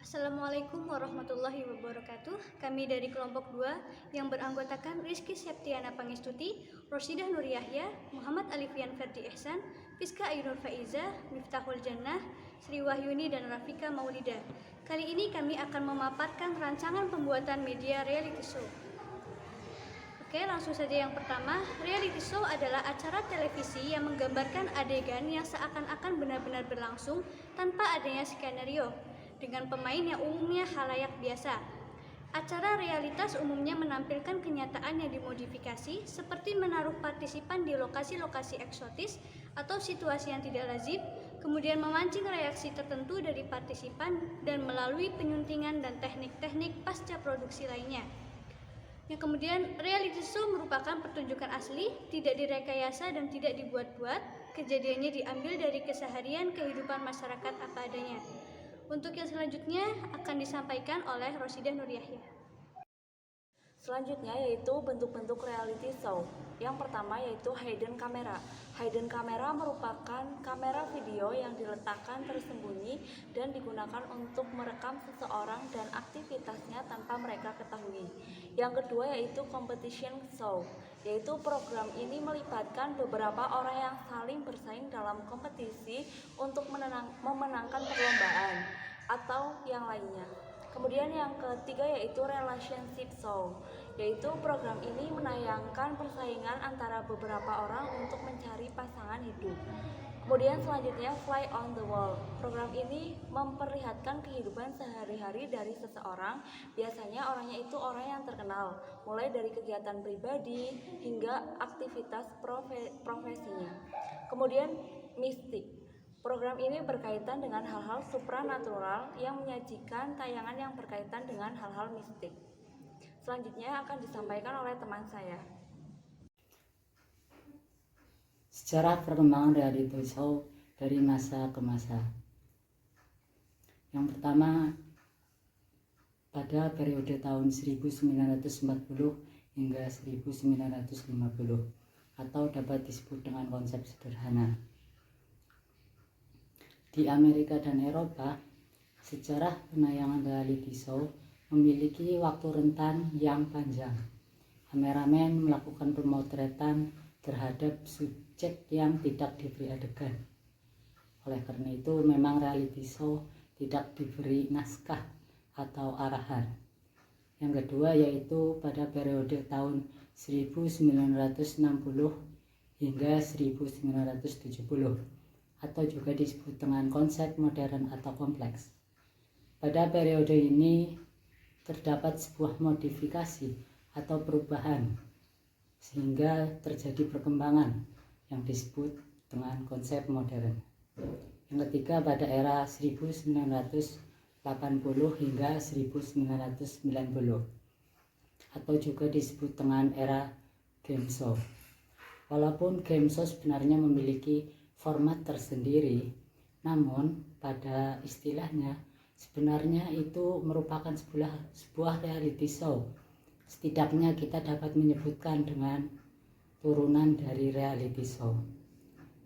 Assalamualaikum warahmatullahi wabarakatuh. Kami dari kelompok 2 yang beranggotakan Rizky Septiana Pangestuti, Rosidah Nur Yahya, Muhammad Alifian Ferdi Ihsan, Fiska Ainur Faiza, Miftahul Jannah, Sri Wahyuni dan Rafika Maulida. Kali ini kami akan memaparkan rancangan pembuatan media reality show. Oke, langsung saja yang pertama. Reality show adalah acara televisi yang menggambarkan adegan yang seakan-akan benar-benar berlangsung tanpa adanya skenario, dengan pemain yang umumnya khalayak biasa. Acara realitas umumnya menampilkan kenyataan yang dimodifikasi, seperti menaruh partisipan di lokasi-lokasi eksotis atau situasi yang tidak lazim, kemudian memancing reaksi tertentu dari partisipan dan melalui penyuntingan dan teknik-teknik pasca produksi lainnya. Yang kemudian, reality show merupakan pertunjukan asli, tidak direkayasa dan tidak dibuat-buat. Kejadiannya diambil dari keseharian kehidupan masyarakat apa adanya. Untuk yang selanjutnya akan disampaikan oleh Rosidah Nur Yahya. Selanjutnya yaitu bentuk-bentuk reality show. Yang pertama yaitu hidden camera. Hidden camera merupakan kamera video yang diletakkan tersembunyi dan digunakan untuk merekam seseorang dan aktivitasnya tanpa mereka ketahui. Yang kedua yaitu competition show, yaitu program ini melibatkan beberapa orang yang saling bersaing dalam kompetisi untuk memenangkan perlombaan atau yang lainnya. Kemudian yang ketiga yaitu relationship show, yaitu program ini menayangkan persaingan antara beberapa orang untuk mencari pasangan hidup. Kemudian selanjutnya fly on the wall. Program ini memperlihatkan kehidupan sehari-hari dari seseorang, biasanya orangnya itu orang yang terkenal, mulai dari kegiatan pribadi hingga aktivitas profesinya. Kemudian mistik. Program ini berkaitan dengan hal-hal supranatural yang menyajikan tayangan yang berkaitan dengan hal-hal mistik. Selanjutnya akan disampaikan oleh teman saya. Sejarah perkembangan reality show dari masa ke masa. Yang pertama, pada periode tahun 1940 hingga 1950, atau dapat disebut dengan konsep sederhana. Di Amerika dan Eropa, sejarah penayangan reality show memiliki waktu rentan yang panjang. Kameramen melakukan pemotretan terhadap subjek yang tidak diberi adegan. Oleh karena itu, memang reality show tidak diberi naskah atau arahan. Yang kedua yaitu pada periode tahun 1960 hingga 1970, atau juga disebut dengan konsep modern atau kompleks. Pada periode ini terdapat sebuah modifikasi atau perubahan sehingga terjadi perkembangan yang disebut dengan konsep modern. Yang ketiga pada era 1980 hingga 1990, atau juga disebut dengan era game show. Walaupun game show sebenarnya memiliki format tersendiri, namun pada istilahnya sebenarnya itu merupakan sebuah reality show. Setidaknya kita dapat menyebutkan dengan turunan dari reality show.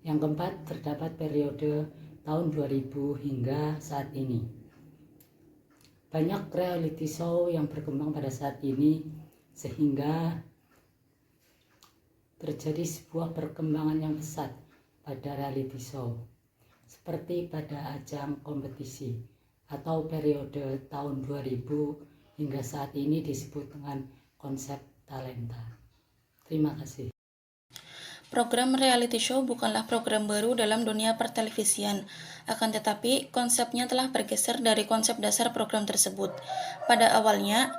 Yang keempat, terdapat periode tahun 2000 hingga saat ini. Banyak reality show yang berkembang pada saat ini sehingga terjadi sebuah perkembangan yang pesat pada reality show, seperti pada ajang kompetisi atau periode tahun 2000 hingga saat ini disebut dengan konsep talenta. Terima kasih. Program reality show bukanlah program baru dalam dunia pertelevisian, akan tetapi konsepnya telah bergeser dari konsep dasar program tersebut. Pada awalnya,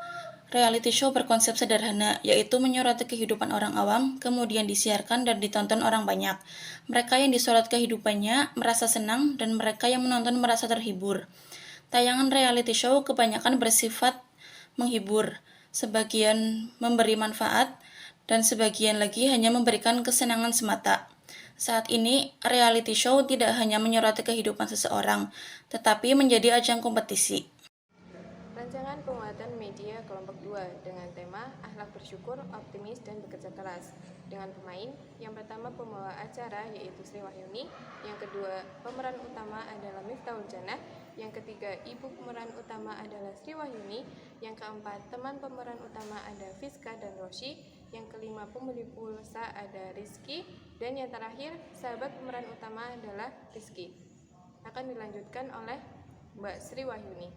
reality show berkonsep sederhana, yaitu menyoroti kehidupan orang awam, kemudian disiarkan dan ditonton orang banyak. Mereka yang disorot kehidupannya merasa senang, dan mereka yang menonton merasa terhibur. Tayangan reality show kebanyakan bersifat menghibur, sebagian memberi manfaat, dan sebagian lagi hanya memberikan kesenangan semata. Saat ini, reality show tidak hanya menyoroti kehidupan seseorang, tetapi menjadi ajang kompetisi. Rancangan penguatan media kelompok 2 dengan tema akhlak bersyukur, optimis, dan bekerja keras. Dengan pemain, yang pertama pembawa acara yaitu Sri Wahyuni, yang kedua pemeran utama adalah Miftahul Jannah, Yang ketiga, ibu pemeran utama adalah Sri Wahyuni. Yang keempat, teman pemeran utama ada Fiska dan Roshi. Yang kelima, pembeli pulsa ada Rizky. Dan yang terakhir, sahabat pemeran utama adalah Rizky. Akan dilanjutkan oleh Mbak Sri Wahyuni.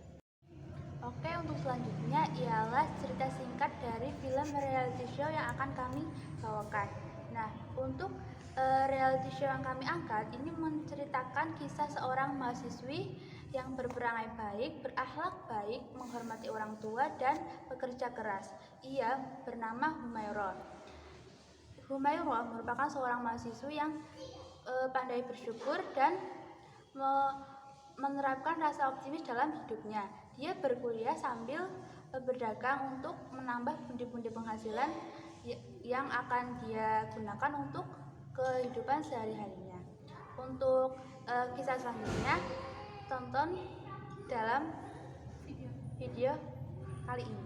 Oke, untuk selanjutnya ialah cerita singkat dari film reality show yang akan kami bawakan. Nah, untuk reality show yang kami angkat ini menceritakan kisah seorang mahasiswi yang berperangai baik, berakhlak baik, menghormati orang tua, dan bekerja keras. Ia bernama Humairah. Humairah merupakan seorang mahasiswi yang pandai bersyukur dan menerapkan rasa optimis dalam hidupnya. Dia berkuliah sambil berdagang untuk menambah pundi-pundi penghasilan yang akan dia gunakan untuk kehidupan sehari-harinya. Untuk kisah selanjutnya, tonton dalam video kali ini.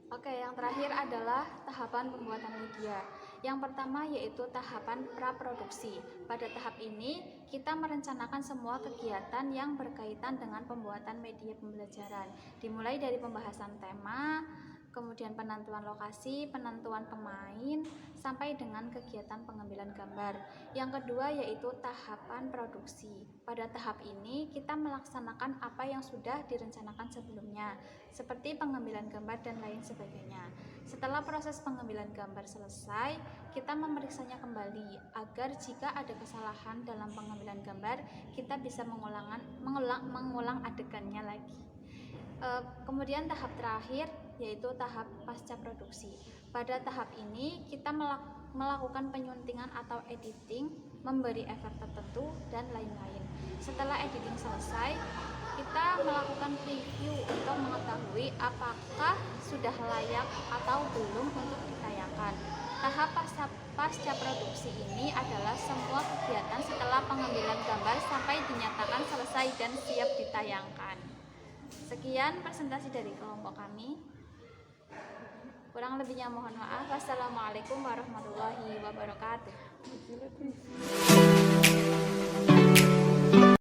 Oke, yang terakhir adalah tahapan pembuatan media. Yang pertama yaitu tahapan praproduksi. Pada tahap ini, kita merencanakan semua kegiatan yang berkaitan dengan pembuatan media pembelajaran. Dimulai dari pembahasan tema, kemudian penentuan lokasi, penentuan pemain, sampai dengan kegiatan pengambilan gambar. Yang kedua yaitu tahapan produksi. Pada tahap ini, kita melaksanakan apa yang sudah direncanakan sebelumnya, seperti pengambilan gambar dan lain sebagainya. Setelah proses pengambilan gambar selesai, kita memeriksanya kembali agar jika ada kesalahan dalam pengambilan gambar, kita bisa mengulang adegannya lagi. Kemudian tahap terakhir yaitu tahap pasca produksi. Pada tahap ini kita melakukan penyuntingan atau editing, memberi efek tertentu, dan lain-lain. Setelah editing selesai, kita melakukan review untuk mengetahui apakah sudah layak atau belum untuk ditayangkan. Tahap pasca produksi ini adalah semua kegiatan setelah pengambilan gambar sampai dinyatakan selesai dan siap ditayangkan. Sekian presentasi dari kelompok kami. Kurang lebihnya mohon maaf. Wassalamualaikum warahmatullahi wabarakatuh.